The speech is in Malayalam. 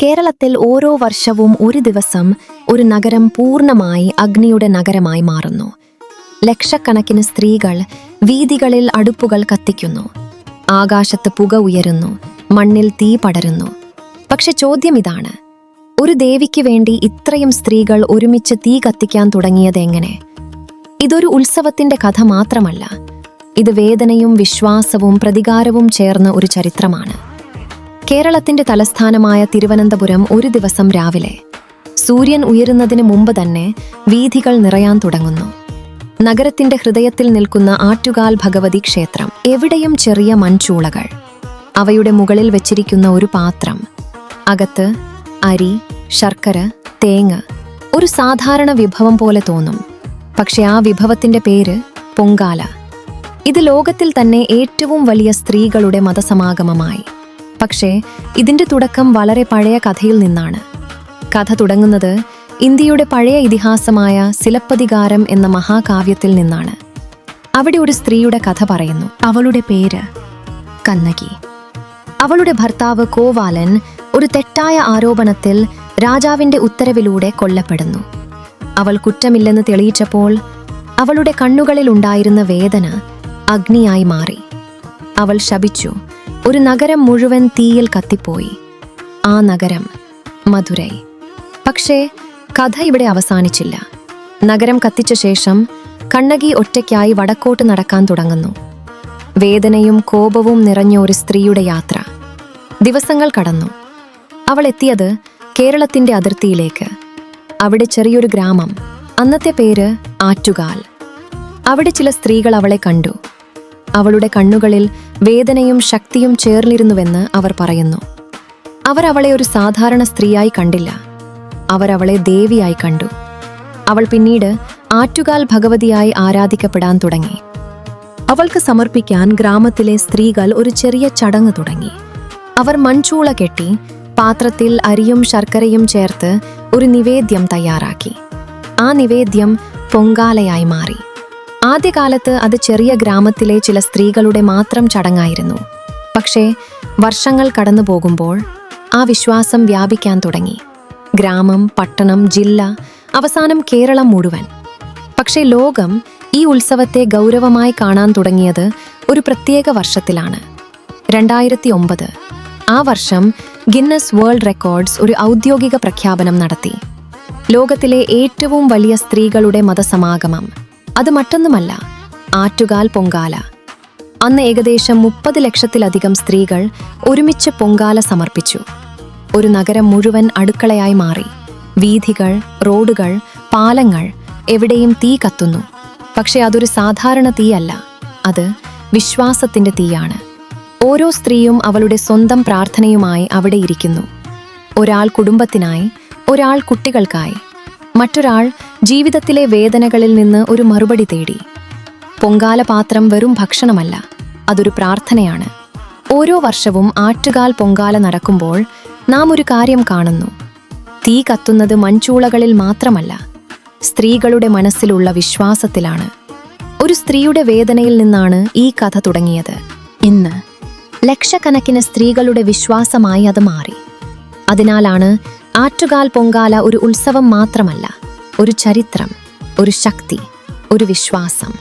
കേരളത്തിൽ ഓരോ വർഷവും ഒരു ദിവസം ഒരു നഗരം പൂർണ്ണമായി അഗ്നിയുടെ നഗരമായി മാറുന്നു. ലക്ഷക്കണക്കിന് സ്ത്രീകൾ വീഥികളിൽ അടുപ്പുകൾ കത്തിക്കുന്നു. ആകാശത്ത് പുക ഉയരുന്നു, മണ്ണിൽ തീ പടരുന്നു. പക്ഷെ ചോദ്യം ഇതാണ്: ഒരു ദേവിക്ക് വേണ്ടി ഇത്രയും സ്ത്രീകൾ ഒരുമിച്ച് തീ കത്തിക്കാൻ തുടങ്ങിയത് എങ്ങനെ? ഇതൊരു ഉത്സവത്തിന്റെ കഥ മാത്രമല്ല, ഇത് വേദനയും വിശ്വാസവും പ്രതികാരവും ചേർന്ന ഒരു ചരിത്രമാണ്. കേരളത്തിന്റെ തലസ്ഥാനമായ തിരുവനന്തപുരം ഒരു ദിവസം രാവിലെ സൂര്യൻ ഉയരുന്നതിന് മുമ്പ് തന്നെ വീഥികൾ നിറയാൻ തുടങ്ങുന്നു. നഗരത്തിന്റെ ഹൃദയത്തിൽ നിൽക്കുന്ന ആറ്റുകാൽ ഭഗവതി ക്ഷേത്രം. എവിടെയും ചെറിയ മൺചൂളകൾ, അവയുടെ മുകളിൽ വെച്ചിരിക്കുന്ന ഒരു പാത്രം. അകത്ത് അരി, ശർക്കര, തേങ്ങ. ഒരു സാധാരണ വിഭവം പോലെ തോന്നും, പക്ഷെ ആ വിഭവത്തിന്റെ പേര് പൊങ്കാല. ഇത് ലോകത്തിൽ തന്നെ ഏറ്റവും വലിയ സ്ത്രീകളുടെ മതസമാഗമമായി. പക്ഷേ ഇതിന്റെ തുടക്കം വളരെ പഴയ കഥയിൽ നിന്നാണ്. കഥ തുടങ്ങുന്നത് ഇന്ത്യയുടെ പഴയ ഇതിഹാസമായ സിലപ്പതികാരം എന്ന മഹാകാവ്യത്തിൽ നിന്നാണ്. അവിടെ ഒരു സ്ത്രീയുടെ കഥ പറയുന്നു. അവളുടെ പേര് കണ്ണകി. അവളുടെ ഭർത്താവ് കോവാലൻ ഒരു തെറ്റായ ആരോപണത്തിൽ രാജാവിന്റെ ഉത്തരവിലൂടെ കൊല്ലപ്പെടുന്നു. അവൾ കുറ്റമില്ലെന്ന് തെളിയിച്ചപ്പോൾ അവളുടെ കണ്ണുകളിൽ ഉണ്ടായിരുന്ന വേദന അഗ്നിയായി മാറി. അവൾ ശപിച്ചു. ഒരു നഗരം മുഴുവൻ തീയിൽ കത്തിപ്പോയി. ആ നഗരം മധുരൈ. പക്ഷേ കഥ ഇവിടെ അവസാനിച്ചില്ല. നഗരം കത്തിച്ച ശേഷം കണ്ണകി ഒറ്റയ്ക്കായി വടക്കോട്ട് നടക്കാൻ തുടങ്ങുന്നു. വേദനയും കോപവും നിറഞ്ഞ ഒരു സ്ത്രീയുടെ യാത്ര. ദിവസങ്ങൾ കടന്നു. അവൾ എത്തിയത് കേരളത്തിന്റെ അതിർത്തിയിലേക്ക്. അവിടെ ചെറിയൊരു ഗ്രാമം, അന്നത്തെ പേര് ആറ്റുകാൽ. അവിടെ ചില സ്ത്രീകൾ അവളെ കണ്ടു. അവളുടെ കണ്ണുകളിൽ വേദനയും ശക്തിയും ചേർന്നിരുന്നുവെന്ന് അവർ പറയുന്നു. അവർ അവളെ ഒരു സാധാരണ സ്ത്രീയായി കണ്ടില്ല, അവർ അവളെ ദേവിയായി കണ്ടു. അവൾ പിന്നീട് ആറ്റുകാൽ ഭഗവതിയായി ആരാധിക്കപ്പെടാൻ തുടങ്ങി. അവൾക്ക് സമർപ്പിക്കാൻ ഗ്രാമത്തിലെ സ്ത്രീകൾ ഒരു ചെറിയ ചടങ്ങ് തുടങ്ങി. അവർ മൺചൂള കെട്ടി പാത്രത്തിൽ അരിയും ശർക്കരയും ചേർത്ത് ഒരു നിവേദ്യം തയ്യാറാക്കി. ആ നിവേദ്യം പൊങ്കാലയായി മാറി. ആദ്യകാലത്ത് അത് ചെറിയ ഗ്രാമത്തിലെ ചില സ്ത്രീകളുടെ മാത്രം ചടങ്ങായിരുന്നു. പക്ഷേ വർഷങ്ങൾ കടന്നു പോകുമ്പോൾ ആ വിശ്വാസം വ്യാപിക്കാൻ തുടങ്ങി. ഗ്രാമം, പട്ടണം, ജില്ല, അവസാനം കേരളം മുഴുവൻ. പക്ഷേ ലോകം ഈ ഉത്സവത്തെ ഗൗരവമായി കാണാൻ തുടങ്ങിയത് ഒരു പ്രത്യേക വർഷത്തിലാണ്, 2009. ആ വർഷം ഗിന്നസ് വേൾഡ് റെക്കോർഡ്സ് ഒരു ഔദ്യോഗിക പ്രഖ്യാപനം നടത്തി. ലോകത്തിലെ ഏറ്റവും വലിയ സ്ത്രീകളുടെ മതസമാഗമം. അത് മറ്റൊന്നുമല്ല, ആറ്റുകാൽ പൊങ്കാല. അന്ന് ഏകദേശം 30 ലക്ഷത്തിലധികം സ്ത്രീകൾ ഒരുമിച്ച് പൊങ്കാല സമർപ്പിച്ചു. ഒരു നഗരം മുഴുവൻ അടുക്കളയായി മാറി. വീഥികൾ, റോഡുകൾ, പാലങ്ങൾ, എവിടെയും തീ കത്തുന്നു. പക്ഷെ അതൊരു സാധാരണ തീയല്ല, അത് വിശ്വാസത്തിന്റെ തീയാണ്. ഓരോ സ്ത്രീയും അവളുടെ സ്വന്തം പ്രാർത്ഥനയുമായി അവിടെ ഇരിക്കുന്നു. ഒരാൾ കുടുംബത്തിനായി, ഒരാൾ കുട്ടികൾക്കായി, മറ്റൊരാൾ ജീവിതത്തിലെ വേദനകളിൽ നിന്ന് ഒരു മറുപടി തേടി. പൊങ്കാല പാത്രം വെറും ഭക്ഷണമല്ല, അതൊരു പ്രാർത്ഥനയാണ്. ഓരോ വർഷവും ആറ്റുകാൽ പൊങ്കാല നടക്കുമ്പോൾ നാം ഒരു കാര്യം കാണുന്നു. തീ കത്തുന്നത് മൺചൂളകളിൽ മാത്രമല്ല, സ്ത്രീകളുടെ മനസ്സിലുള്ള വിശ്വാസത്തിലാണ്. ഒരു സ്ത്രീയുടെ വേദനയിൽ നിന്നാണ് ഈ കഥ തുടങ്ങിയത്. ഇന്ന് ലക്ഷക്കണക്കിന് സ്ത്രീകളുടെ വിശ്വാസമായി അത് മാറി. അതിനാലാണ് ആറ്റുകാൽ പൊങ്കാല ഒരു ഉത്സവം മാത്രമല്ല, ഒരു ചരിത്രം, ഒരു ശക്തി, ഒരു വിശ്വാസം.